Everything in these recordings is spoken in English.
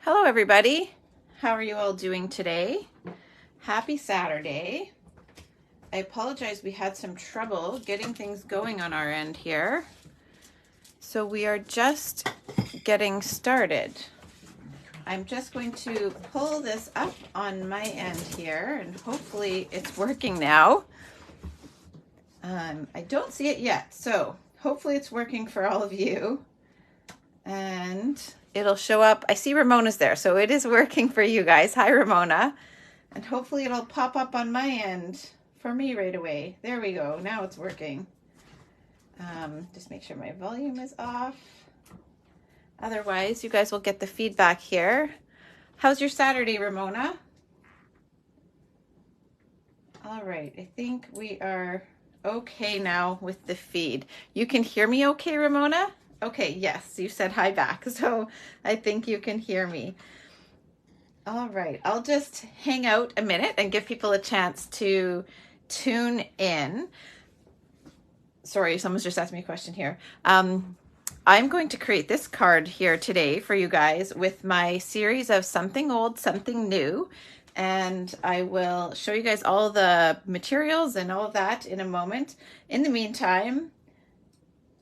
Hello everybody. How are you all doing today? Happy Saturday. I apologize, we had some trouble getting things going on our end here. So we are just getting started. I'm just going to pull this up on my end here and hopefully it's working now. I don't see it yet, so hopefully it's working for all of you. And it'll show up. I see Ramona's there, so it is working for you guys. Hi, Ramona. And hopefully it'll pop up on my end for me right away. There we go. Now it's working. Just make sure my volume is off. Otherwise, you guys will get the feedback here. How's your Saturday, Ramona? All right. I think we are okay now with the feed. You can hear me okay, Ramona? Okay, yes, you said hi back, so I think you can hear me. All right, I'll just hang out a minute and give people a chance to tune in. Sorry, someone's just asked me a question here. I'm going to create this card here today for you guys with my series of Something Old, Something New. And I will show you guys all the materials and all of that in a moment. In the meantime,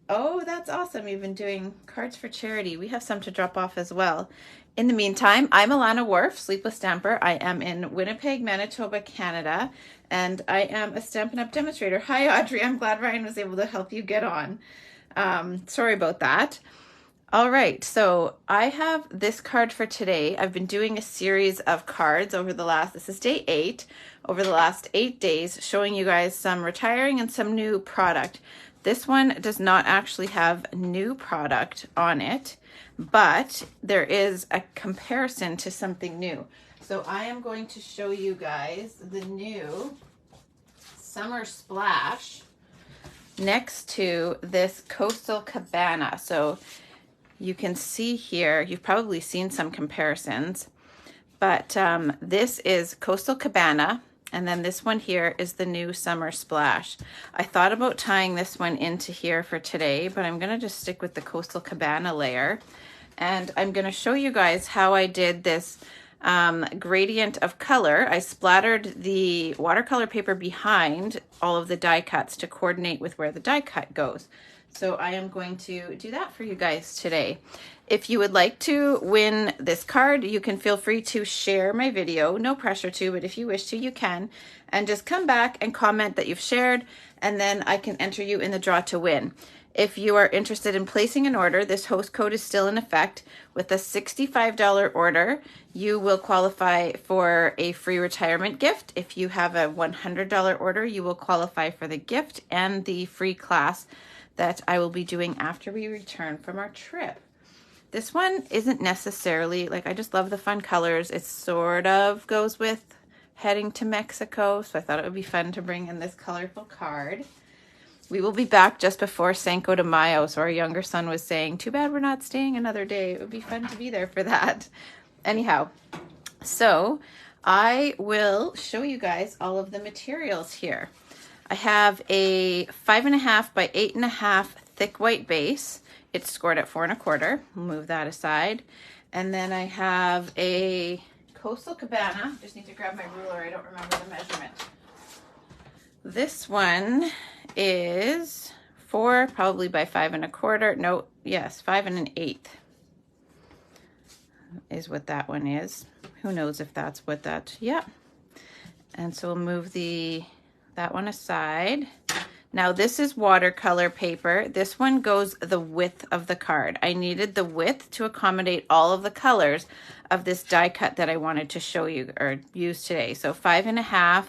oh, that's awesome. You've been doing cards for charity. We have some to drop off as well. In the meantime, I'm Alana Worf, Sleepless Stamper. I am in Winnipeg, Manitoba, Canada, and I am a Stampin' Up! Demonstrator. Hi, Audrey. I'm glad Ryan was able to help you get on. Sorry about that. All right, so I have this card for today. I've been doing a series of cards over the last, this is day 8, over the last 8 days, showing you guys some retiring and some new product. This one does not actually have new product on it, but there is a comparison to something new. So I am going to show you guys the new Summer Splash next to this Coastal Cabana. So you can see here, you've probably seen some comparisons, but this is Coastal Cabana. And then this one here is the new Summer Splash. I thought about tying this one into here for today, but I'm gonna just stick with the Coastal Cabana layer. And I'm gonna show you guys how I did this gradient of color. I splattered the watercolor paper behind all of the die cuts to coordinate with where the die cut goes. So I am going to do that for you guys today. If you would like to win this card, you can feel free to share my video. No pressure to, but if you wish to, you can. And just come back and comment that you've shared, and then I can enter you in the draw to win. If you are interested in placing an order, this host code is still in effect. With a $65 order, you will qualify for a free retirement gift. If you have a $100 order, you will qualify for the gift and the free class that I will be doing after we return from our trip. This one isn't necessarily, like, I just love the fun colors. It sort of goes with heading to Mexico, so I thought it would be fun to bring in this colorful card. We will be back just before Cinco de Mayo, so our younger son was saying, too bad we're not staying another day. It would be fun to be there for that. Anyhow, so I will show you guys all of the materials here. I have a 5.5 by 8.5 thick white base. It's scored at 4 1/4. Move that aside. And then I have a Coastal Cabana. Just need to grab my ruler. I don't remember the measurement. This one is 4 probably by 5 1/4. No, yes, 5 1/8 is what that one is. Who knows if that's what that, yeah. And so we'll move that one aside. Now this is watercolor paper. This one goes the width of the card. I needed the width to accommodate all of the colors of this die cut that I wanted to show you or use today. So 5.5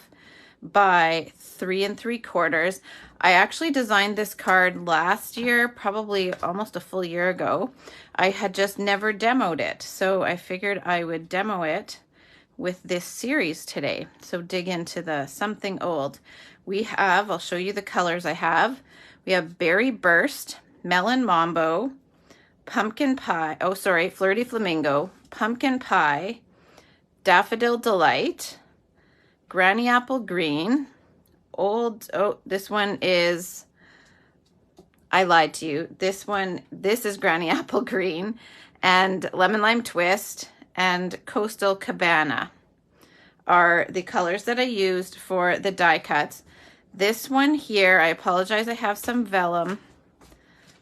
by 3 3/4. I actually designed this card last year, probably almost a full year ago. I had just never demoed it. So I figured I would demo it with this series today. So dig into the Something Old. We have, I'll show you the colors I have. We have Berry Burst, Melon Mambo, Pumpkin Pie, oh sorry, Flirty Flamingo, Pumpkin Pie, Daffodil Delight, Granny Apple Green, Old, oh, this one is, I lied to you. This is Granny Apple Green, and Lemon Lime Twist, and Coastal Cabana are the colors that I used for the die cuts. This one here, I apologize, I have some vellum.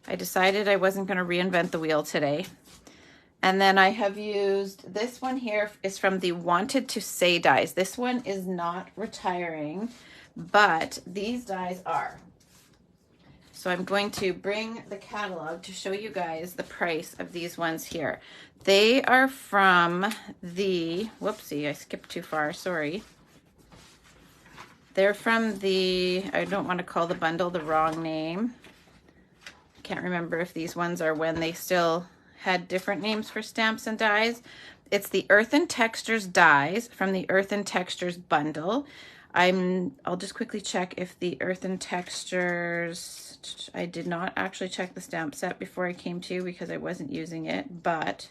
I decided I wasn't going to reinvent the wheel today. And then I have used, this one here is from the Wanted to Say dies. This one is not retiring, but these dies are. So I'm going to bring the catalog to show you guys the price of these ones here. They are from the, whoopsie, I skipped too far, sorry. They're from the, I don't want to call the bundle the wrong name. I can't remember if these ones are when they still had different names for stamps and dies. It's the Earthen Textures dies from the Earthen Textures bundle. I'll just quickly check if the Earthen Textures, I did not actually check the stamp set before I came to because I wasn't using it, but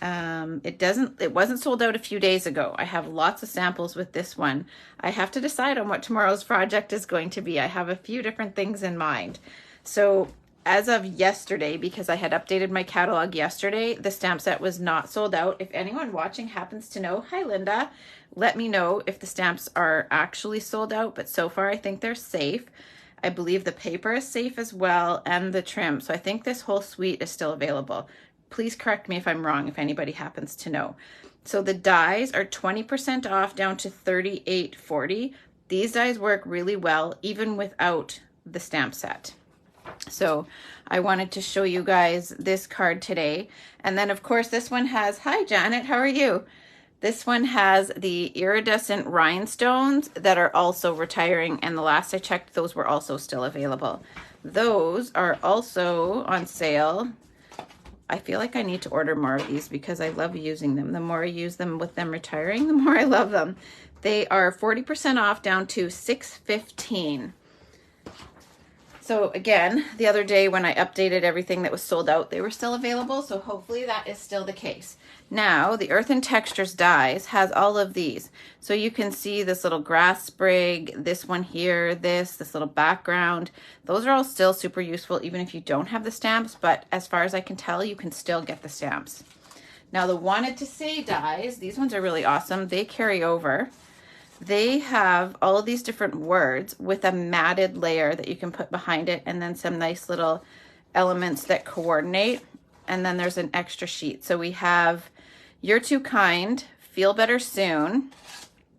it wasn't sold out a few days ago. I have lots of samples with this one. I have to decide on what tomorrow's project is going to be. I have a few different things in mind. So as of yesterday, because I had updated my catalog yesterday, the stamp set was not sold out. If anyone watching happens to know, hi Linda, let me know if the stamps are actually sold out, but so far I think they're safe. I believe the paper is safe as well, and the trim. So I think this whole suite is still available. Please correct me if I'm wrong, if anybody happens to know. So the dies are 20% off down to $38.40. These dies work really well, even without the stamp set. So I wanted to show you guys this card today. And then of course this one has, hi Janet, how are you? This one has the iridescent rhinestones that are also retiring, and the last I checked, those were also still available. Those are also on sale. I feel like I need to order more of these because I love using them. The more I use them with them retiring, the more I love them. They are 40% off down to $6.15. So again, the other day when I updated everything that was sold out, they were still available. So hopefully that is still the case. Now, the Earthen Textures dies has all of these. So you can see this little grass sprig, this one here, this little background. Those are all still super useful, even if you don't have the stamps. But as far as I can tell, you can still get the stamps. Now, the Wanted to Say dies, these ones are really awesome. They carry over. They have all of these different words with a matted layer that you can put behind it, and then some nice little elements that coordinate. And then there's an extra sheet. So we have You're Too Kind, Feel Better Soon.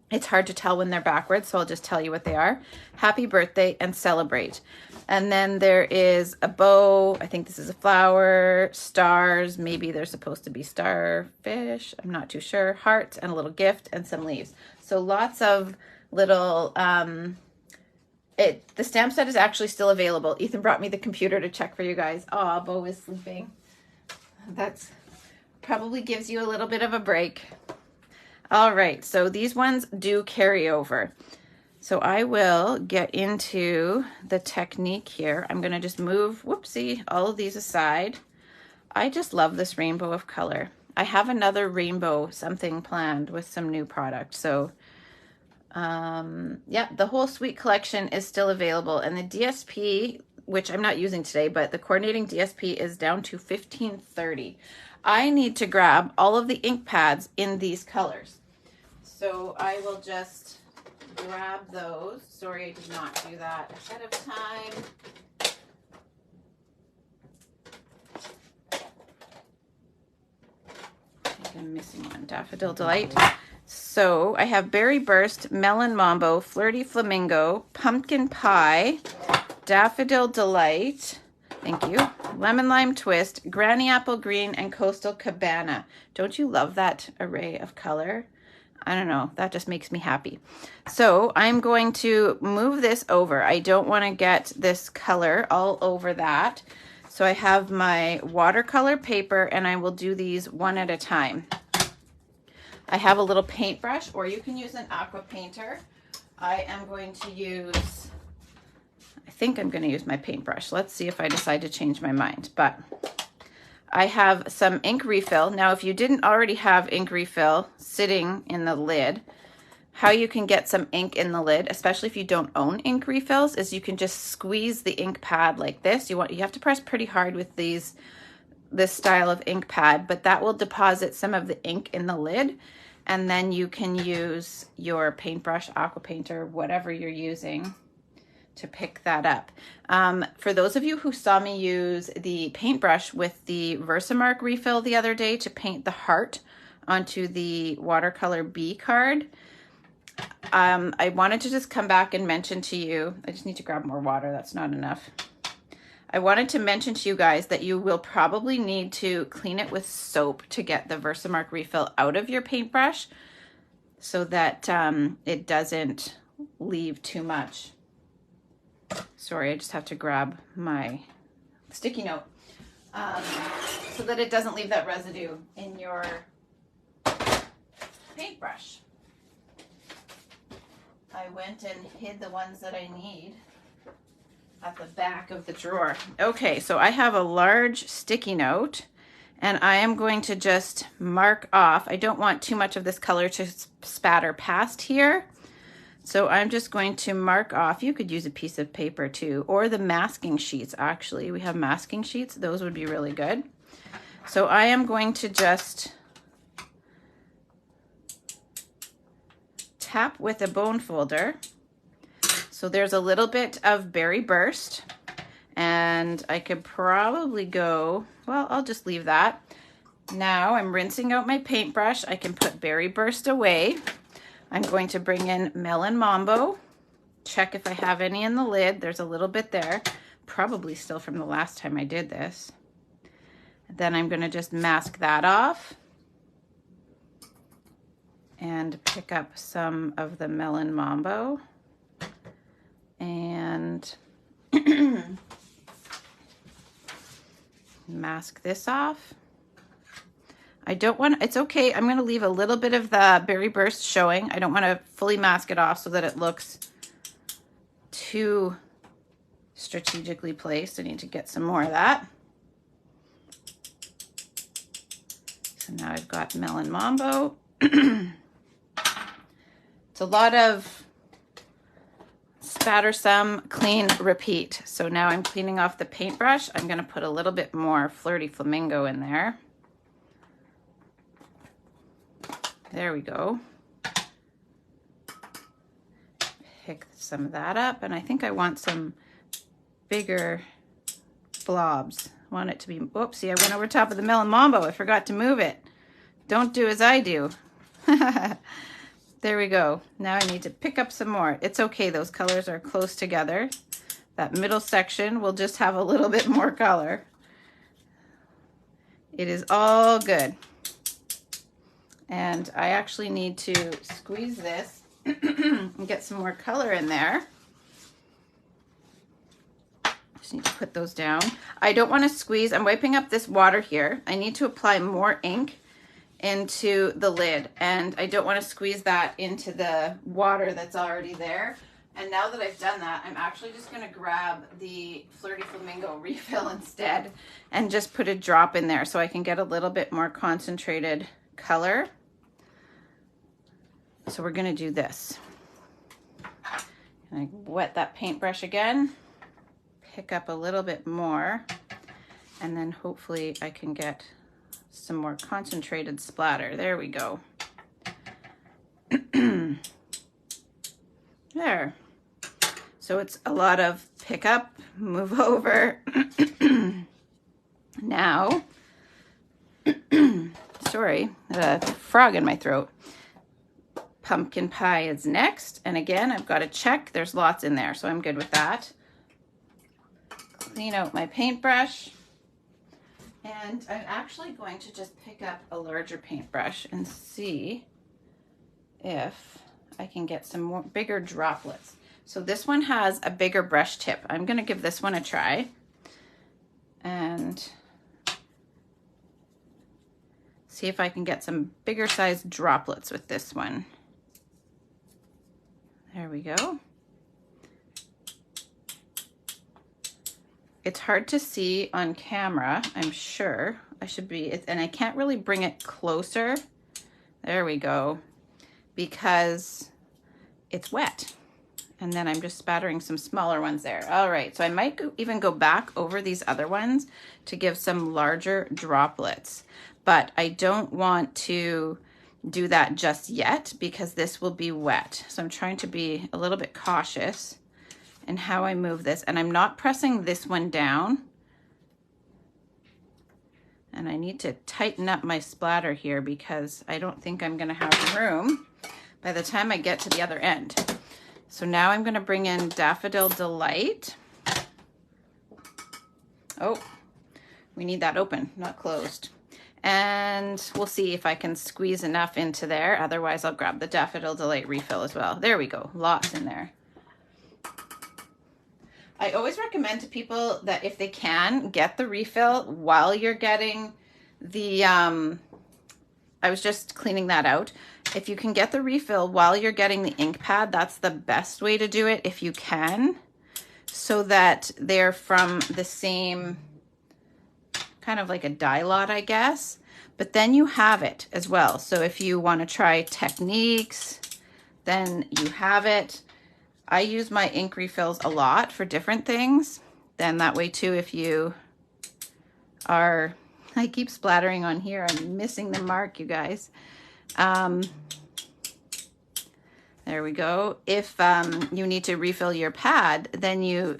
It's hard to tell when they're backwards, so I'll just tell you what they are. Happy Birthday and Celebrate. And then there is a bow. I think this is a flower, stars. Maybe they're supposed to be starfish. I'm not too sure. Hearts and a little gift and some leaves. So lots of little, the stamp set is actually still available. Ethan brought me the computer to check for you guys. Aw, Bo is sleeping. That's probably gives you a little bit of a break. All right, so these ones do carry over. So I will get into the technique here. I'm gonna just move, whoopsie, all of these aside. I just love this rainbow of color. I have another rainbow something planned with some new product. So yeah, the whole suite collection is still available, and the DSP, which I'm not using today, but the coordinating DSP is down to $15.30. I need to grab all of the ink pads in these colors. So I will just grab those. Sorry, I did not do that ahead of time. I think I'm missing one. Daffodil Delight. So I have Berry Burst, Melon Mambo, Flirty Flamingo, Pumpkin Pie, Daffodil Delight, thank you, Lemon Lime Twist, Granny Apple Green, and Coastal Cabana. Don't you love that array of color? I don't know, that just makes me happy. So I'm going to move this over. I don't want to get this color all over that. So I have my watercolor paper, and I will do these one at a time. I have a little paintbrush, or you can use an aqua painter. I am going to use, I think I'm going to use my paintbrush. Let's see if I decide to change my mind. But I have some ink refill. Now, if you didn't already have ink refill sitting in the lid, how you can get some ink in the lid, especially if you don't own ink refills, is you can just squeeze the ink pad like this. You have to press pretty hard with these this style of ink pad, but that will deposit some of the ink in the lid, and then you can use your paintbrush, aqua painter, whatever you're using to pick that up. For those of you who saw me use the paintbrush with the Versamark refill the other day to paint the heart onto the watercolor B card, I wanted to just come back and mention to you, I just need to grab more water, that's not enough. I wanted to mention to you guys that you will probably need to clean it with soap to get the Versamark refill out of your paintbrush so that it doesn't leave too much. Sorry, I just have to grab my sticky note so that it doesn't leave that residue in your paintbrush. I went and hid the ones that I need at the back of the drawer. Okay, so I have a large sticky note and I am going to just mark off. I don't want too much of this color to spatter past here. So I'm just going to mark off. You could use a piece of paper too, or the masking sheets actually. We have masking sheets. Those would be really good. So I am going to just tap with a bone folder. So there's a little bit of Berry Burst, and I could probably go, well, I'll just leave that. Now I'm rinsing out my paintbrush. I can put Berry Burst away. I'm going to bring in Melon Mambo, check if I have any in the lid. There's a little bit there, probably still from the last time I did this. Then I'm going to just mask that off and pick up some of the Melon Mambo and mask this off. I don't want, it's okay, I'm going to leave a little bit of the Berry Burst showing. I don't want to fully mask it off so that it looks too strategically placed. I need to get some more of that. So now I've got Melon Mambo. It's a lot of spatter some, clean, repeat. So now I'm cleaning off the paintbrush. I'm going to put a little bit more Flirty Flamingo in there. There we go. Pick some of that up, and I think I want some bigger blobs. I want it to be, oopsie, I went over top of the Melon Mambo. I forgot to move it. Don't do as I do. There we go. Now I need to pick up some more. It's okay, those colors are close together. That middle section will just have a little bit more color. It is all good. And I actually need to squeeze this and get some more color in there. Just need to put those down. I don't want to squeeze. I'm wiping up this water here. I need to apply more ink into the lid, and I don't want to squeeze that into the water that's already there. And now that I've done that, I'm actually just going to grab the Flirty Flamingo refill instead and just put a drop in there so I can get a little bit more concentrated color. So we're going to do this. And I wet that paintbrush again, pick up a little bit more, and then hopefully I can get some more concentrated splatter. There we go. There. So it's a lot of pick up, move over. Now, sorry, a frog in my throat. Pumpkin pie is next. And again, I've got to check. There's lots in there, so I'm good with that. Clean out my paintbrush. And I'm actually going to just pick up a larger paintbrush and see if I can get some more bigger droplets. So this one has a bigger brush tip. I'm going to give this one a try and see if I can get some bigger size droplets with this one. There we go. It's hard to see on camera, I'm sure. I should be, and I can't really bring it closer. There we go. Because it's wet. And then I'm just spattering some smaller ones there. All right, so I might even go back over these other ones to give some larger droplets, but I don't want to do that just yet because this will be wet. So I'm trying to be a little bit cautious in how I move this, and I'm not pressing this one down. And I need to tighten up my splatter here because I don't think I'm gonna have room by the time I get to the other end. So now I'm gonna bring in Daffodil Delight. Oh, we need that open, not closed. And we'll see if I can squeeze enough into there. Otherwise, I'll grab the Daffodil Delight refill as well. There we go, lots in there. I always recommend to people that if they can, get the refill while you're getting the, I was just cleaning that out. If you can get the refill while you're getting the ink pad, that's the best way to do it if you can, so that they're from the same, kind of like a dye lot, I guess. But then you have it as well. So if you want to try techniques, then you have it. I use my ink refills a lot for different things. Then that way too, if you are, I keep splattering on here, I'm missing the mark, you guys. There we go. If you need to refill your pad, then you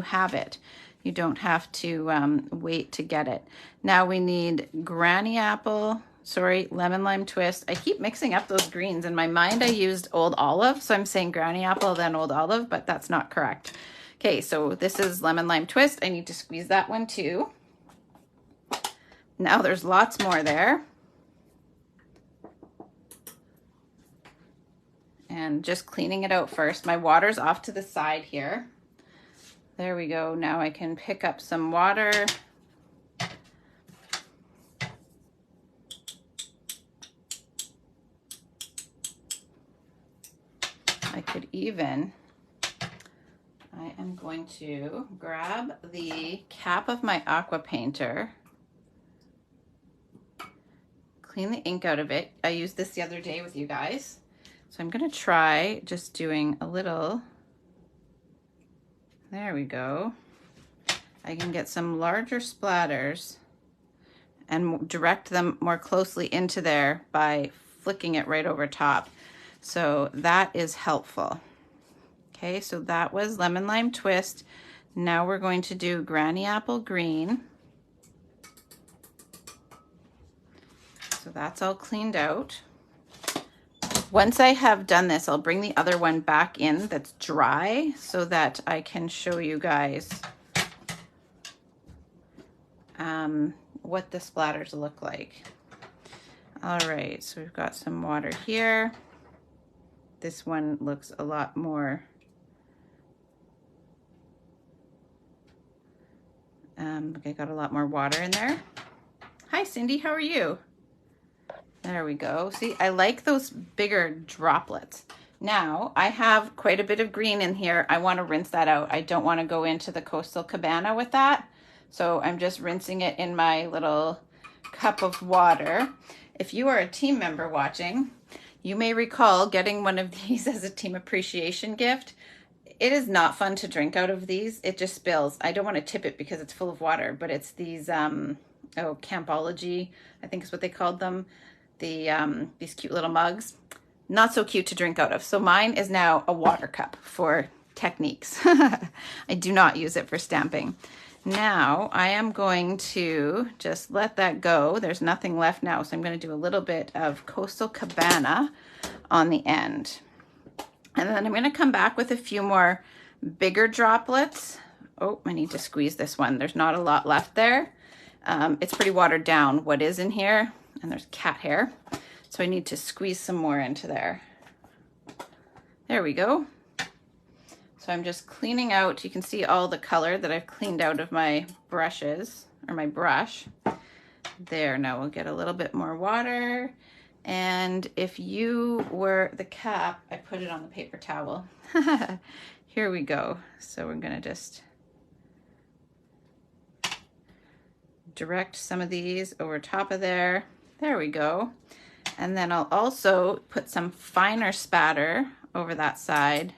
have it. You don't have to wait to get it. Now we need Granny Apple, lemon lime twist. I keep mixing up those greens. In my mind, I used Old Olive, so I'm saying Granny Apple, then Old Olive, but that's not correct. Okay, so this is lemon lime twist. I need to squeeze that one too. Now there's lots more there. And just cleaning it out first. My water's off to the side here. There we go. Now I can pick up some water. I could even, I am going to grab the cap of my aqua painter, clean the ink out of it. I used this the other day with you guys. So I'm gonna try just doing a little, there we go. I can get some larger splatters and direct them more closely into there by flicking it right over top. So that is helpful. Okay, so that was lemon lime twist. Now we're going to do Granny Apple Green. So that's all cleaned out. Once I have done this, I'll bring the other one back in that's dry so that I can show you guys what the splatters look like. All right, so we've got some water here. This one looks a lot more okay, got a lot more water in there. Hi Cindy, how are you? There we go. See, I like those bigger droplets. Now I have quite a bit of green in here. I want to rinse that out. I don't want to go into the Coastal Cabana with that. So I'm just rinsing it in my little cup of water. If you are a team member watching, you may recall getting one of these as a team appreciation gift. It is not fun to drink out of these. It just spills. I don't want to tip it because it's full of water, but it's these, Campology, I think is what they called them. These cute little mugs. Not so cute to drink out of. So mine is now a water cup for techniques. I do not use it for stamping. Now I am going to just let that go. There's nothing left now, so I'm going to do a little bit of Coastal Cabana on the end. And then I'm going to come back with a few more bigger droplets. Oh, I need to squeeze this one. There's not a lot left there. It's pretty watered down what is in here, and there's cat hair. So I need to squeeze some more into there. There we go. So I'm just cleaning out, you can see all the color that I've cleaned out of my brushes, or my brush. There, now we'll get a little bit more water. And if you were the cap, I put it on the paper towel. Here we go. So we're gonna just direct some of these over top of there. There we go. And then I'll also put some finer spatter over that side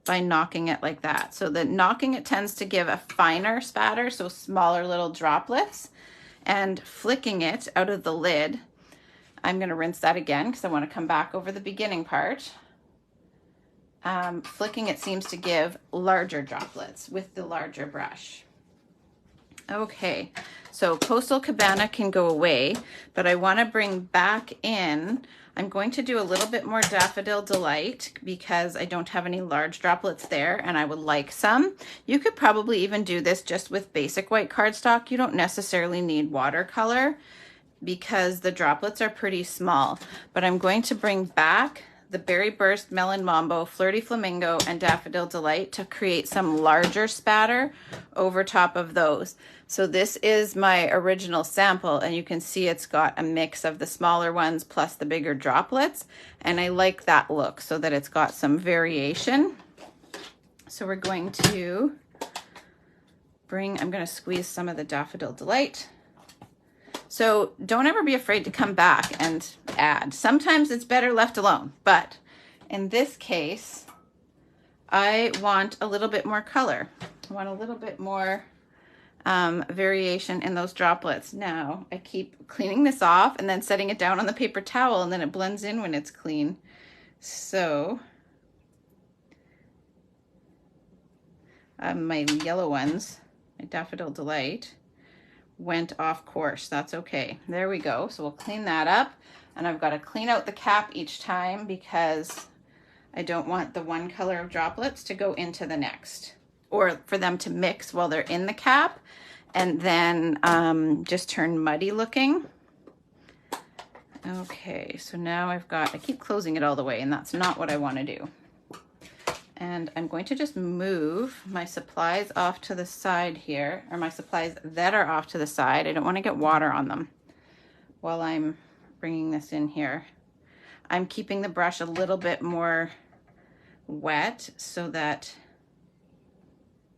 by knocking it like that. So the knocking it tends to give a finer spatter, so smaller little droplets, and flicking it out of the lid. I'm going to rinse that again because I want to come back over the beginning part. Flicking it seems to give larger droplets with the larger brush. Okay, so Coastal Cabana can go away, but I want to bring back in, I'm going to do a little bit more Daffodil Delight because I don't have any large droplets there and I would like some. You could probably even do this just with basic white cardstock. You don't necessarily need watercolor because the droplets are pretty small, but I'm going to bring back the Berry Burst, Melon Mambo, Flirty Flamingo, and Daffodil Delight to create some larger spatter over top of those. So this is my original sample, and you can see it's got a mix of the smaller ones plus the bigger droplets, and I like that look so that it's got some variation. So we're going to I'm going to squeeze some of the Daffodil Delight. So don't ever be afraid to come back and add. Sometimes it's better left alone, but in this case, I want a little bit more color. I want a little bit more variation in those droplets. Now I keep cleaning this off and then setting it down on the paper towel, and then it blends in when it's clean. So my yellow ones, my Daffodil Delight, went off course. That's okay. There we go. So we'll clean that up, and I've got to clean out the cap each time because I don't want the one color of droplets to go into the next, or for them to mix while they're in the cap and then just turn muddy looking. Okay, so now I keep closing it all the way, and that's not what I want to do. And I'm going to just move my supplies off to the side here, or my supplies that are off to the side. I don't want to get water on them while I'm bringing this in here. I'm keeping the brush a little bit more wet so that,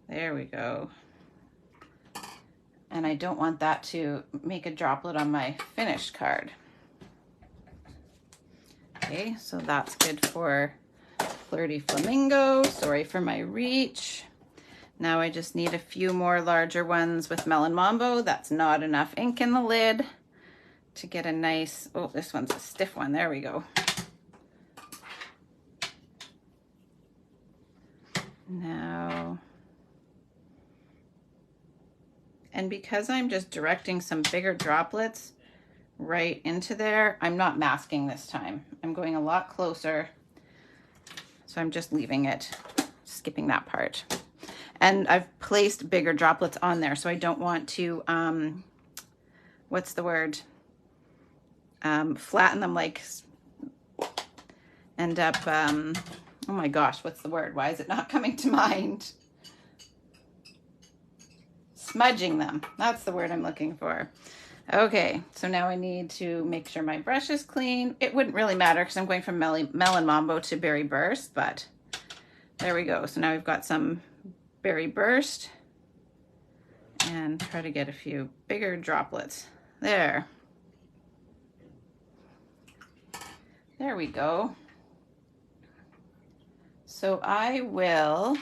there we go. And I don't want that to make a droplet on my finished card. Okay, so that's good for Flirty Flamingo. Sorry for my reach. Now I just need a few more larger ones with Melon Mambo. That's not enough ink in the lid to get a nice, oh, this one's a stiff one. There we go. Now, and because I'm just directing some bigger droplets right into there, I'm not masking this time. I'm going a lot closer. So I'm just leaving it, skipping that part. And I've placed bigger droplets on there, so I don't want to, what's the word? Flatten them, like end up, oh my gosh, what's the word? Why is it not coming to mind? Smudging them, that's the word I'm looking for. Okay, so now I need to make sure my brush is clean. It wouldn't really matter because I'm going from Melon Mambo to Berry Burst, but there we go. So now we've got some Berry Burst, and try to get a few bigger droplets. There. There we go. So I will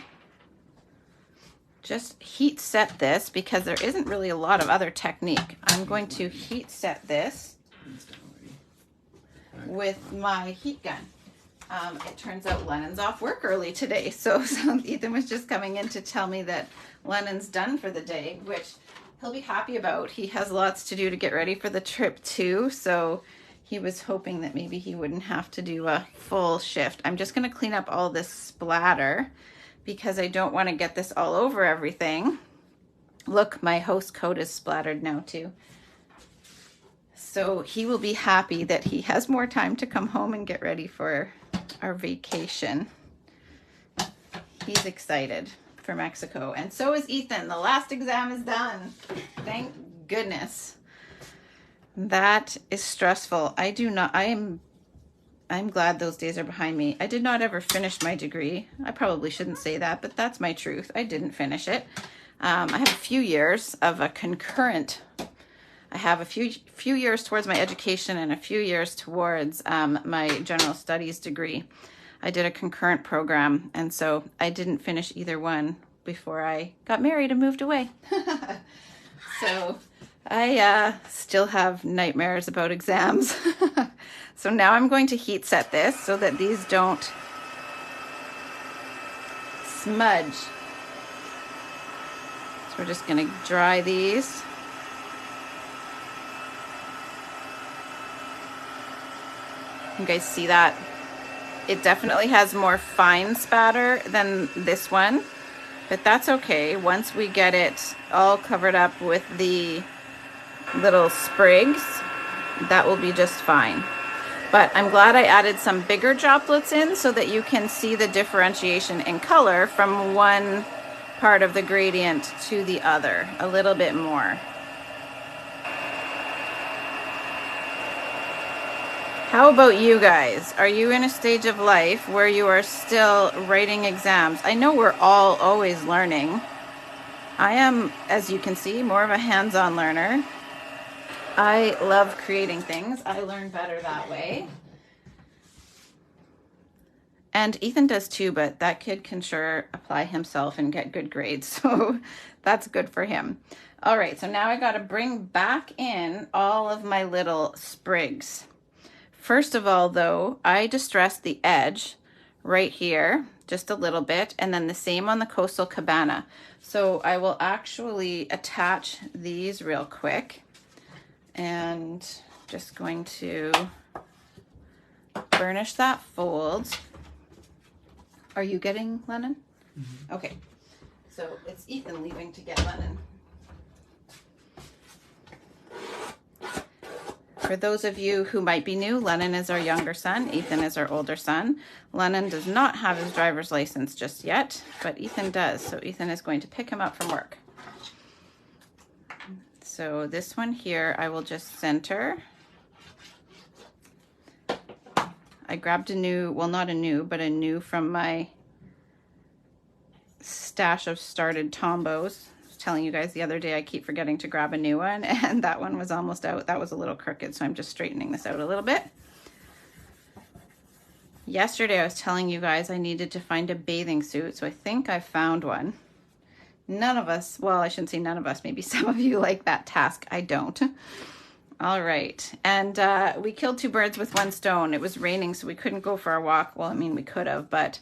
just heat set this because there isn't really a lot of other technique. I'm going to heat set this with my heat gun. It turns out Lennon's off work early today, so Ethan was just coming in to tell me that Lennon's done for the day, which he'll be happy about. He has lots to do to get ready for the trip too, so he was hoping that maybe he wouldn't have to do a full shift. I'm just going to clean up all this splatter because I don't want to get this all over everything. Look, my host coat is splattered now too. So he will be happy that he has more time to come home and get ready for our vacation. He's excited for Mexico, and so is Ethan. The last exam is done. Thank goodness. That is stressful. I'm glad those days are behind me. I did not ever finish my degree. I probably shouldn't say that, but that's my truth. I didn't finish it. I have a few years of a concurrent. I have a few years towards my education and a few years towards my general studies degree. I did a concurrent program, and so I didn't finish either one before I got married and moved away. So I still have nightmares about exams. So now I'm going to heat set this so that these don't smudge. So we're just going to dry these. You guys see that? It definitely has more fine spatter than this one, but that's okay. Once we get it all covered up with the little sprigs, that will be just fine. But I'm glad I added some bigger droplets in so that you can see the differentiation in color from one part of the gradient to the other a little bit more. How about you guys? Are you in a stage of life where you are still writing exams? I know we're all always learning. I am, as you can see, more of a hands-on learner. I love creating things. I learn better that way. And Ethan does too, but that kid can sure apply himself and get good grades. So that's good for him. All right, so now I got to bring back in all of my little sprigs. First of all, though, I distressed the edge right here just a little bit, and then the same on the coastal cabana. So I will actually attach these real quick, and just going to burnish that fold. Are you getting Lennon? Mm-hmm. Okay, so it's Ethan leaving to get Lennon. For those of you who might be new, Lennon is our younger son, Ethan is our older son. Lennon does not have his driver's license just yet, but Ethan does. So Ethan is going to pick him up from work. So this one here, I will just center. I grabbed a new, well, not a new, but a new from my stash of started Tombos. Telling you guys the other day I keep forgetting to grab a new one, and that one was almost out. That was a little crooked, so I'm just straightening this out a little bit. Yesterday I was telling you guys I needed to find a bathing suit, so I think I found one. None of us, well, I shouldn't say none of us, maybe some of you like that task. I don't. All right, and we killed two birds with one stone. It was raining, so we couldn't go for a walk. Well, I mean, we could have, but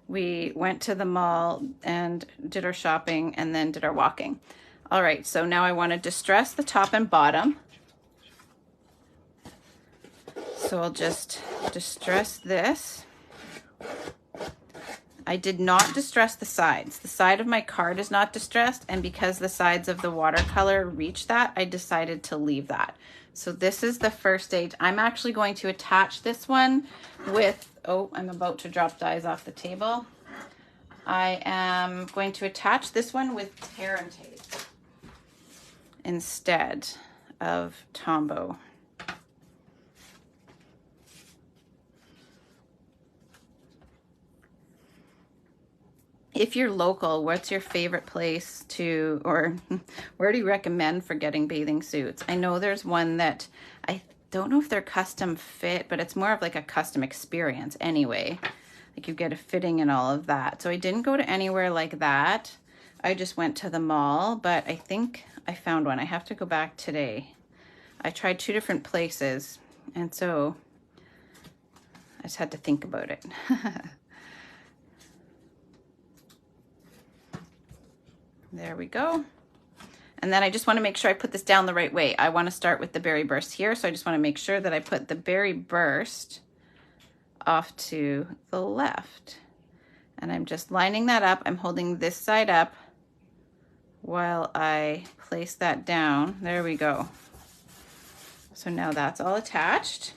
we went to the mall and did our shopping and then did our walking. All right, so now I want to distress the top and bottom. So I'll just distress this. I did not distress the sides. The side of my card is not distressed, and because the sides of the watercolor reach that, I decided to leave that. So this is the first stage. I'm actually going to attach this one with, oh, I'm about to drop dies off the table. I am going to attach this one with tear and tape instead of Tombow. If you're local, what's your favorite place to, or where do you recommend for getting bathing suits? I know there's one that I don't know if they're custom fit, but it's more of like a custom experience anyway. Like you get a fitting and all of that. So I didn't go to anywhere like that. I just went to the mall, but I think I found one. I have to go back today. I tried 2 different places, and so I just had to think about it. There we go. And then I just want to make sure I put this down the right way. I want to start with the berry burst here, so I just want to make sure that I put the berry burst off to the left. And I'm just lining that up. I'm holding this side up while I place that down. There we go. So now that's all attached.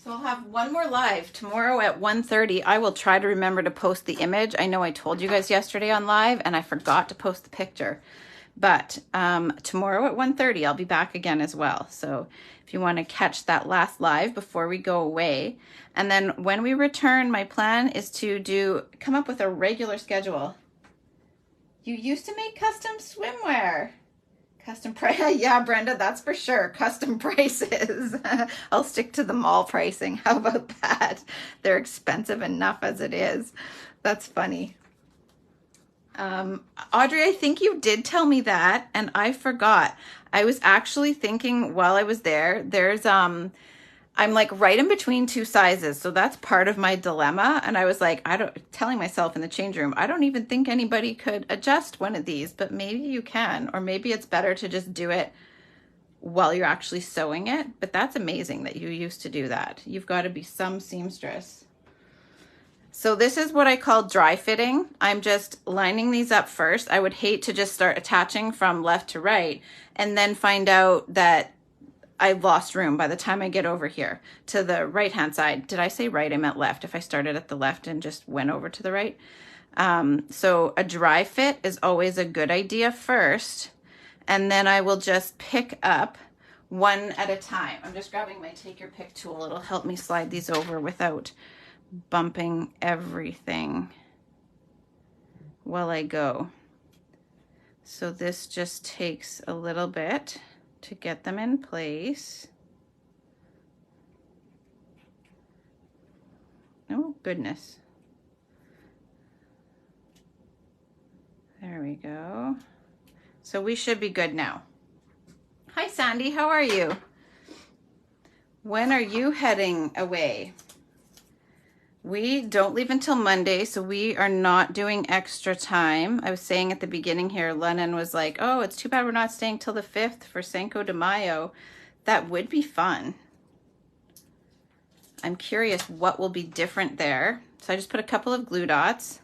So I'll have one more live tomorrow at 1:30. I will try to remember to post the image. I know I told you guys yesterday on live and I forgot to post the picture. But tomorrow at 1:30, I'll be back again as well. So if you want to catch that last live before we go away. And then when we return, my plan is to come up with a regular schedule. You used to make custom swimwear. Custom price. Yeah, Brenda, that's for sure. Custom prices. I'll stick to the mall pricing. How about that? They're expensive enough as it is. That's funny. Audrey, I think you did tell me that and I forgot. I was actually thinking while I was there, I'm like right in between two sizes. So that's part of my dilemma. And I was like, telling myself in the change room, I don't even think anybody could adjust one of these, but maybe you can, or maybe it's better to just do it while you're actually sewing it. But that's amazing that you used to do that. You've got to be some seamstress. So this is what I call dry fitting. I'm just lining these up first. I would hate to just start attaching from left to right and then find out that I've lost room by the time I get over here to the right-hand side. Did I say right? I meant left. If I started at the left and just went over to the right. So a dry fit is always a good idea first. And then I will just pick up one at a time. I'm just grabbing my take your pick tool. It'll help me slide these over without bumping everything while I go. So this just takes a little bit to get them in place. Oh, goodness. There we go. So we should be good now. Hi, Sandy. How are you? When are you heading away? We don't leave until Monday, so we are not doing extra time. I was saying at the beginning here, Lennon was like, oh, it's too bad we're not staying till the 5th for Cinco de Mayo. That would be fun. I'm curious what will be different there. So I just put a couple of glue dots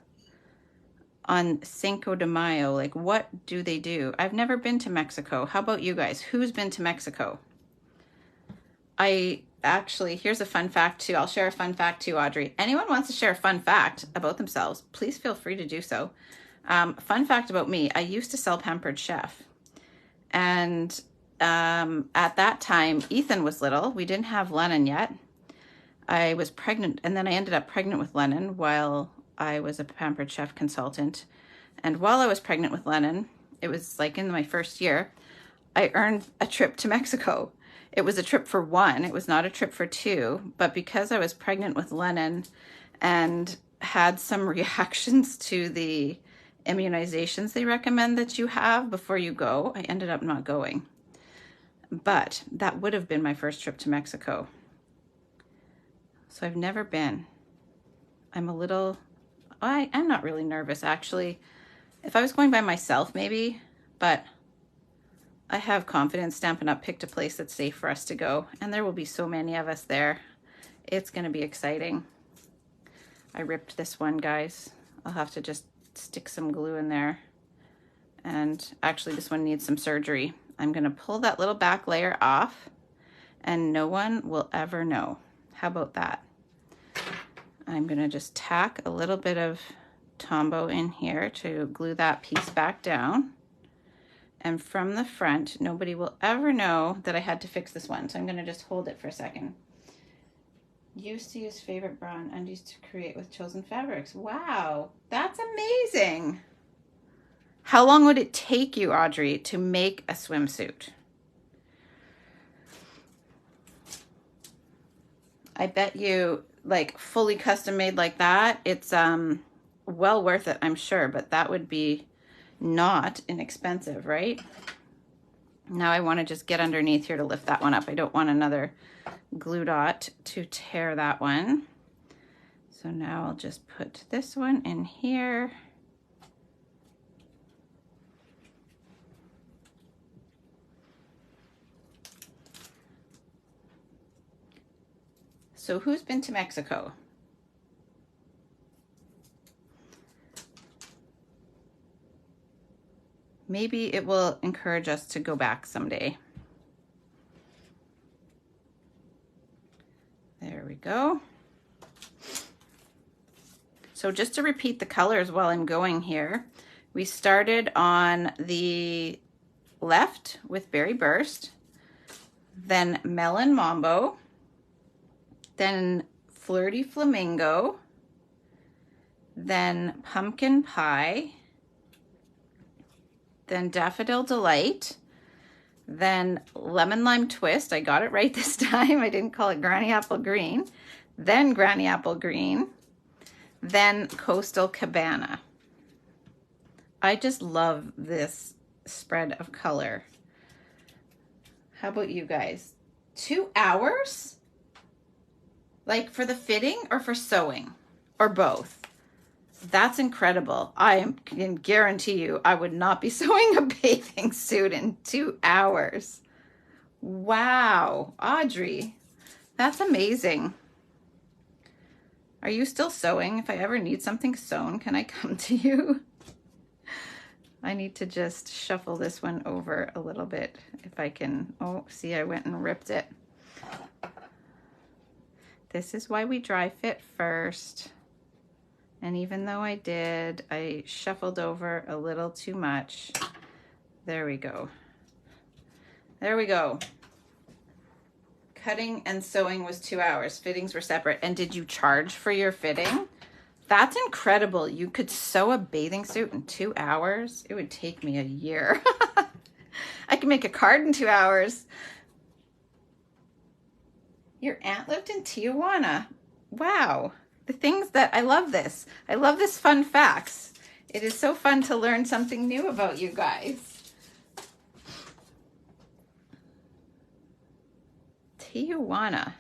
on Cinco de Mayo. Like, what do they do? I've never been to Mexico. How about you guys? Who's been to Mexico? Actually, here's a fun fact too. I'll share a fun fact too, Audrey. Anyone wants to share a fun fact about themselves, please feel free to do so. Fun fact about me, I used to sell Pampered Chef. And at that time, Ethan was little. We didn't have Lennon yet. I was pregnant, and then I ended up pregnant with Lennon while I was a Pampered Chef consultant. And while I was pregnant with Lennon, it was like in my first year, I earned a trip to Mexico. It was a trip for one, it was not a trip for two, but because I was pregnant with Lennon and had some reactions to the immunizations they recommend that you have before you go, I ended up not going. But that would have been my first trip to Mexico. So I've never been. I'm not really nervous actually. If I was going by myself maybe, but I have confidence Stampin' Up! Picked a place that's safe for us to go, and there will be so many of us there. It's going to be exciting. I ripped this one, guys. I'll have to just stick some glue in there. And actually, this one needs some surgery. I'm going to pull that little back layer off, and no one will ever know. How about that? I'm going to just tack a little bit of Tombow in here to glue that piece back down. And from the front, nobody will ever know that I had to fix this one. So I'm going to just hold it for a second. Used to use favorite bra and undies to create with chosen fabrics. Wow, that's amazing. How long would it take you, Audrey, to make a swimsuit? I bet you, like, fully custom made like that, it's well worth it, I'm sure, but that would be not inexpensive, right? Now I want to just get underneath here to lift that one up. I don't want another glue dot to tear that one. So now I'll just put this one in here. So who's been to Mexico? Maybe it will encourage us to go back someday. There we go. So just to repeat the colors while I'm going here, we started on the left with Berry Burst, then Melon Mambo, then Flirty Flamingo, then Pumpkin Pie, then Daffodil Delight, then lemon lime twist. I got it right this time. I didn't call it granny apple green. Then granny apple green. Then coastal cabana. I just love this spread of color. How about you guys? 2 hours? Like for the fitting or for sewing or both? That's incredible. Can guarantee you I would not be sewing a bathing suit in 2 hours. Wow, Audrey, that's amazing. Are you still sewing? If I ever need something sewn, can I come to you? I need to just shuffle this one over a little bit if I can. Oh, see, I went and ripped it. This is why we dry fit first. And even though I did, I shuffled over a little too much. There we go. There we go. Cutting and sewing was 2 hours. Fittings were separate. And did you charge for your fitting? That's incredible. You could sew a bathing suit in 2 hours. It would take me a year. I can make a card in 2 hours. Your aunt lived in Tijuana. Wow. The things that I love this. I love this fun facts. It is so fun to learn something new about you guys. Tijuana.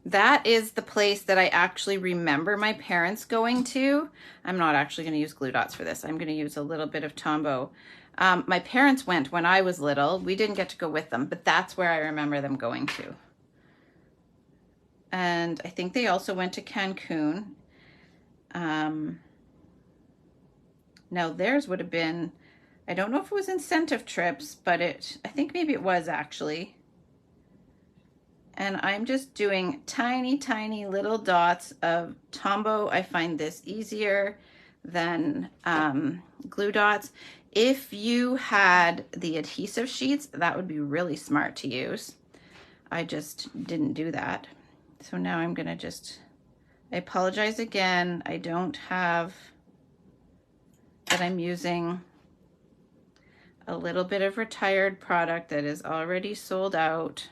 That is the place that I actually remember my parents going to. I'm not actually going to use glue dots for this. I'm going to use a little bit of Tombow. My parents went when I was little. We didn't get to go with them, but that's where I remember them going to. And I think they also went to Cancun. Now theirs would have been, I don't know if it was incentive trips, but I think maybe it was actually. And I'm just doing tiny, tiny little dots of Tombow. I find this easier than glue dots. If you had the adhesive sheets, that would be really smart to use. I just didn't do that. So now I'm gonna I apologize again. I don't have, but I'm using a little bit of retired product that is already sold out.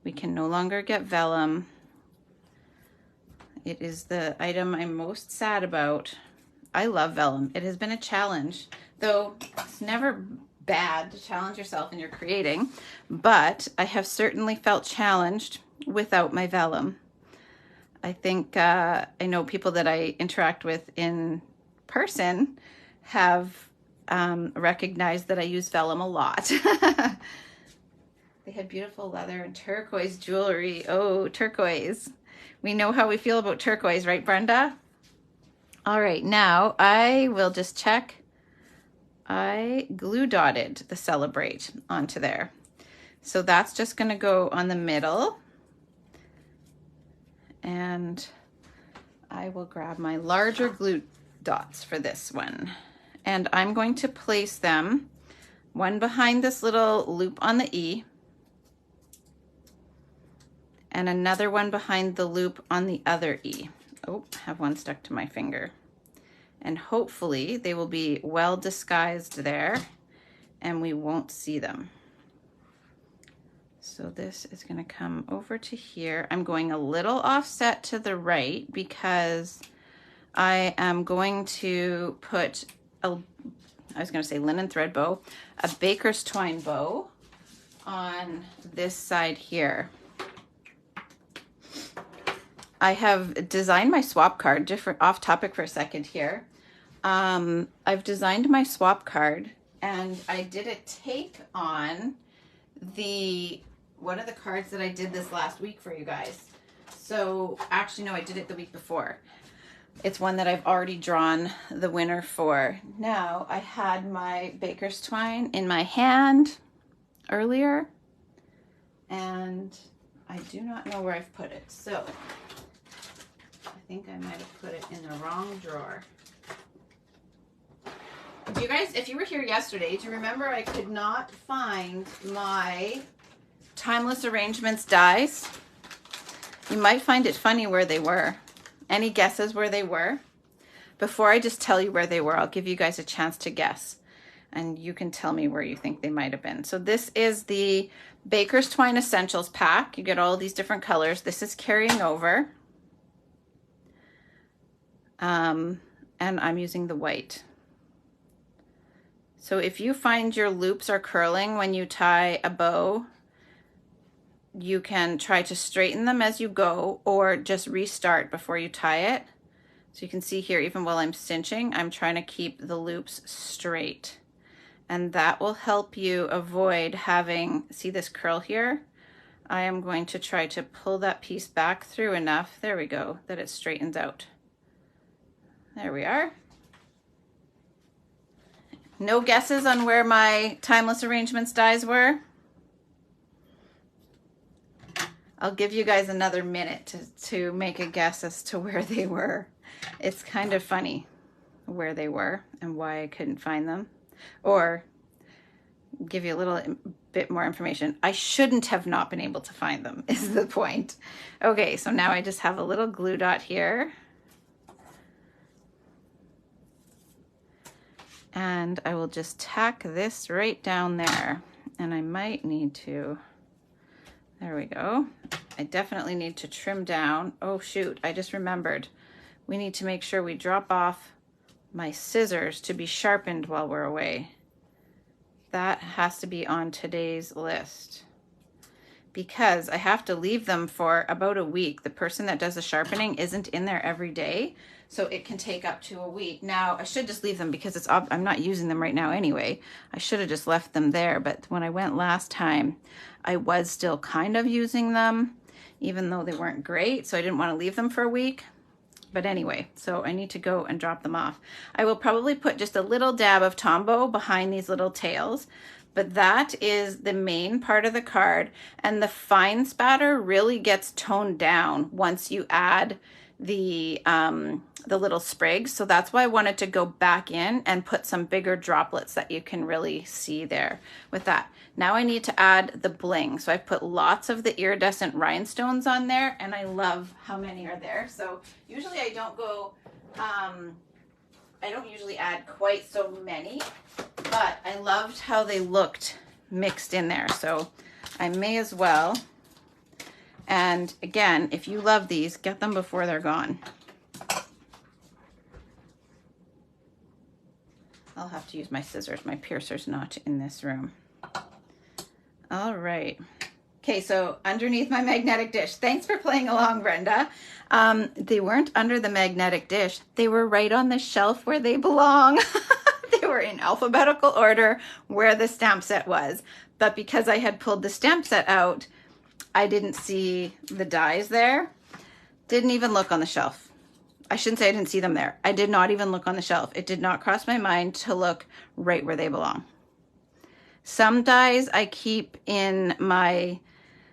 We can no longer get vellum. It is the item I'm most sad about. I love vellum. It has been a challenge, though it's never bad to challenge yourself in your creating, but I have certainly felt challenged without my vellum. I think I know people that I interact with in person have recognized that I use vellum a lot. They had beautiful leather and turquoise jewelry. Oh, turquoise. We know how we feel about turquoise, right, Brenda? All right, now I will just check. I glue dotted the Celebrate onto there. So that's just gonna go on the middle. And I will grab my larger glue dots for this one. And I'm going to place them one behind this little loop on the E, and another one behind the loop on the other E. Oh, I have one stuck to my finger. And hopefully they will be well disguised there and we won't see them. So this is gonna come over to here. I'm going a little offset to the right because I am going to put I was gonna say linen thread bow, a baker's twine bow on this side here. I have designed my swap card, off topic for a second here. I've designed my swap card and I did a take on one of the cards that I did this last week for you guys. So actually, no, I did it the week before. It's one that I've already drawn the winner for. Now, I had my baker's twine in my hand earlier and I do not know where I've put it. So I think I might have put it in the wrong drawer. Do you guys, if you were here yesterday, do you remember I could not find my Timeless Arrangements dies? You might find it funny where they were. Any guesses where they were? Before I just tell you where they were, I'll give you guys a chance to guess. and you can tell me where you think they might have been. So this is the Baker's Twine Essentials pack. You get all these different colors. This is carrying over. And I'm using the white. So if you find your loops are curling when you tie a bow, you can try to straighten them as you go or just restart before you tie it. So you can see here, even while I'm cinching, I'm trying to keep the loops straight. And that will help you avoid having, see this curl here? I am going to try to pull that piece back through enough, there we go, that it straightens out. There we are. No guesses on where my Timeless Arrangements dies were? I'll give you guys another minute to make a guess as to where they were. It's kind of funny where they were and why I couldn't find them. Or give you a little bit more information. I shouldn't have not been able to find them, is the point. Okay, so now I just have a little glue dot here. And I will just tack this right down there. And I might need to, there we go. I definitely need to trim down. Oh shoot, I just remembered. We need to make sure we drop off my scissors to be sharpened while we're away. That has to be on today's list because I have to leave them for about a week. The person that does the sharpening isn't in there every day, so it can take up to a week. Now, I should just leave them because I'm not using them right now anyway. I should have just left them there, but when I went last time, I was still kind of using them, even though they weren't great, so I didn't want to leave them for a week. But anyway, so I need to go and drop them off. I will probably put just a little dab of Tombow behind these little tails, but that is the main part of the card. And the fine spatter really gets toned down once you add the little sprigs. So that's why I wanted to go back in and put some bigger droplets that you can really see there with that. Now I need to add the bling. So I put lots of the iridescent rhinestones on there, and I love how many are there. So usually I don't go, I don't usually add quite so many, but I loved how they looked mixed in there. So I may as well. And again, if you love these, get them before they're gone. I'll have to use my scissors. My piercer's not in this room. All right. Okay, so underneath my magnetic dish. Thanks for playing along, Brenda. They weren't under the magnetic dish. They were right on the shelf where they belong. They were in alphabetical order where the stamp set was. But because I had pulled the stamp set out, I didn't see the dies there. Didn't even look on the shelf. I shouldn't say I didn't see them there. I did not even look on the shelf. It did not cross my mind to look right where they belong. Some dies I keep in my,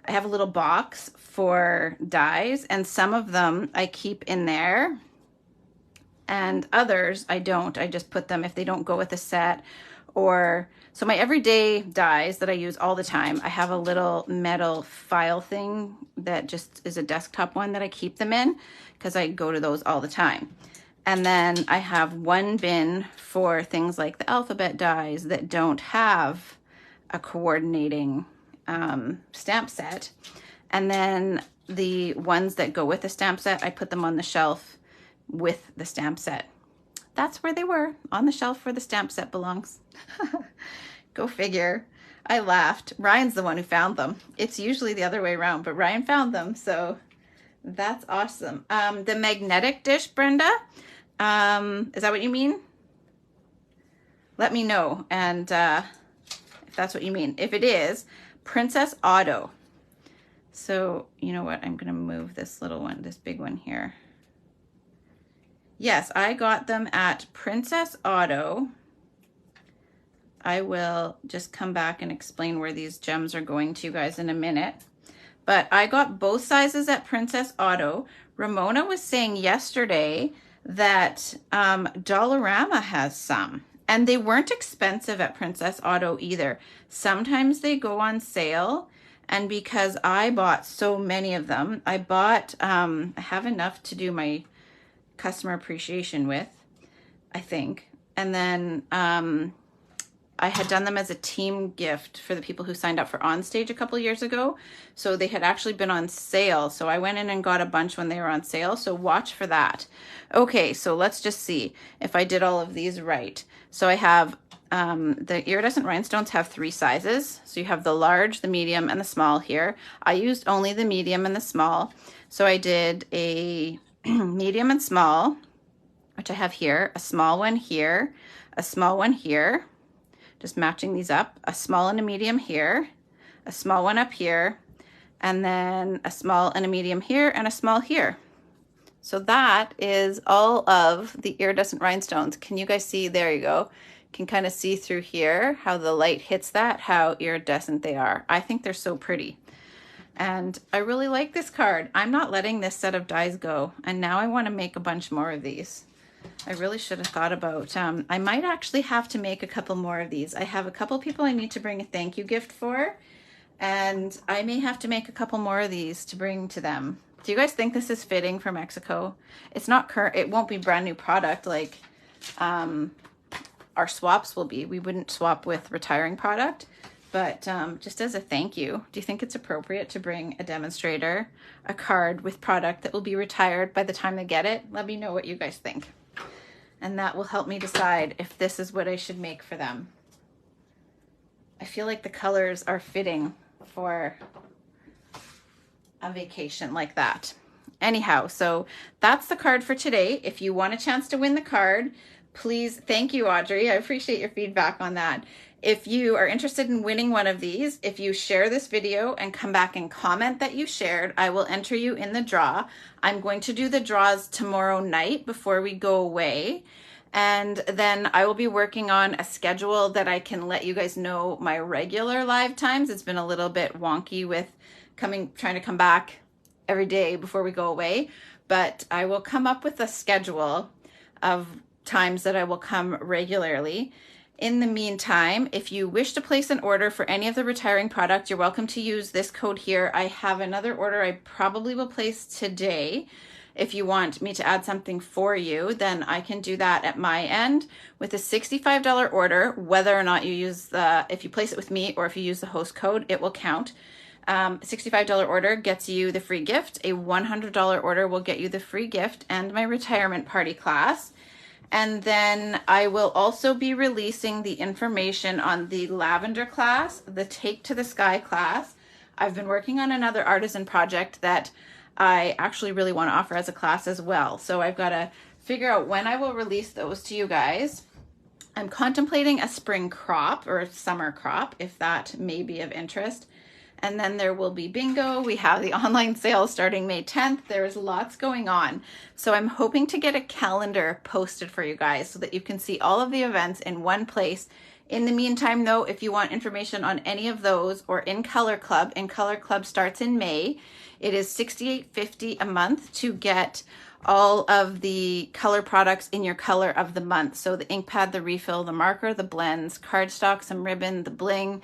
I have a little box for dies, and some of them I keep in there, and others I don't. I just put them if they don't go with the set. Or so my everyday dies that I use all the time, I have a little metal file thing that just is a desktop one that I keep them in because I go to those all the time. And then I have one bin for things like the alphabet dies that don't have a coordinating stamp set. And then the ones that go with the stamp set, I put them on the shelf with the stamp set. That's where they were, on the shelf where the stamp set belongs. Go figure. I laughed. Ryan's the one who found them. It's usually the other way around, but Ryan found them, so that's awesome. The magnetic dish, Brenda, is that what you mean? Let me know, and if that's what you mean. If it is, Princess Auto. So, you know what? I'm going to move this little one, this big one here. Yes, I got them at Princess Auto. I will just come back and explain where these gems are going to you guys in a minute. But I got both sizes at Princess Auto. Ramona was saying yesterday that Dollarama has some. And they weren't expensive at Princess Auto either. Sometimes they go on sale. And because I bought so many of them, I bought, I have enough to do my customer appreciation with, I think. And then I had done them as a team gift for the people who signed up for Onstage a couple years ago. So they had actually been on sale. So I went in and got a bunch when they were on sale. So watch for that. Okay, so let's just see if I did all of these right. So I have the iridescent rhinestones have 3 sizes. So you have the large, the medium, and the small here. I used only the medium and the small. So I did a medium and small, which I have here, a small one here, a small one here, just matching these up, a small and a medium here, a small one up here, and then a small and a medium here, and a small here. So that is all of the iridescent rhinestones. Can you guys see? There you go. You can kind of see through here how the light hits that, how iridescent they are. I think they're so pretty. And I really like this card. I'm not letting this set of dies go. And now I want to make a bunch more of these. I really should have thought about, I might actually have to make a couple more of these. I have a couple people I need to bring a thank you gift for, and I may have to make a couple more of these to bring to them. Do you guys think this is fitting for Mexico? It's not current, it won't be brand new product like our swaps will be. We wouldn't swap with retiring product, but just as a thank you, do you think it's appropriate to bring a demonstrator a card with product that will be retired by the time they get it? Let me know what you guys think. And that will help me decide if this is what I should make for them. I feel like the colors are fitting for a vacation like that. Anyhow, so that's the card for today. If you want a chance to win the card, please, thank you, Audrey. I appreciate your feedback on that. If you are interested in winning one of these, if you share this video and come back and comment that you shared, I will enter you in the draw. I'm going to do the draws tomorrow night before we go away. And then I will be working on a schedule that I can let you guys know my regular live times. It's been a little bit wonky with trying to come back every day before we go away, but I will come up with a schedule of times that I will come regularly. In the meantime, if you wish to place an order for any of the retiring product, you're welcome to use this code here. I have another order I probably will place today. If you want me to add something for you, then I can do that at my end with a $65 order, whether or not you use if you place it with me or if you use the host code, it will count. $65 order gets you the free gift. A $100 order will get you the free gift and my retirement party class. And then I will also be releasing the information on the lavender class, the Take to the Sky class. I've been working on another artisan project that I actually really want to offer as a class as well. So I've got to figure out when I will release those to you guys. I'm contemplating a spring crop or a summer crop, if that may be of interest. And then there will be bingo. We have the online sale starting May 10th. There's lots going on. So I'm hoping to get a calendar posted for you guys so that you can see all of the events in one place. In the meantime, though, if you want information on any of those or in Color Club, and Color Club starts in May, it is $68.50 a month to get all of the color products in your color of the month. So the ink pad, the refill, the marker, the blends, cardstock, some ribbon, the bling,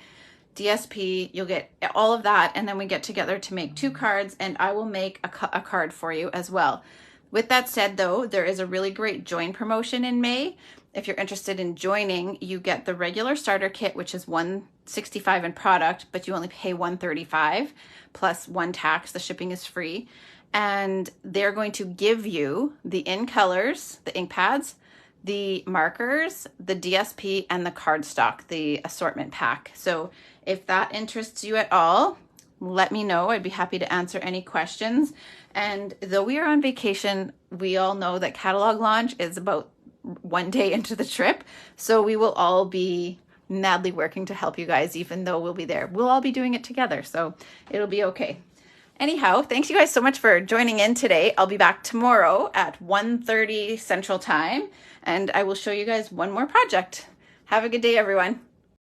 DSP, you'll get all of that, and then we get together to make 2 cards, and I will make a card for you as well. With that said, though, there is a really great join promotion in May. If you're interested in joining, you get the regular starter kit, which is $165 in product, but you only pay $135 plus 1 tax. The shipping is free, and they're going to give you the in colors, the ink pads, the markers, the DSP, and the cardstock, the assortment pack. So if that interests you at all, let me know. I'd be happy to answer any questions. And though we are on vacation, we all know that catalog launch is about 1 day into the trip. So we will all be madly working to help you guys, even though we'll be there. We'll all be doing it together, so it'll be okay. Anyhow, thanks you guys so much for joining in today. I'll be back tomorrow at 1:30 Central Time, and I will show you guys one more project. Have a good day, everyone.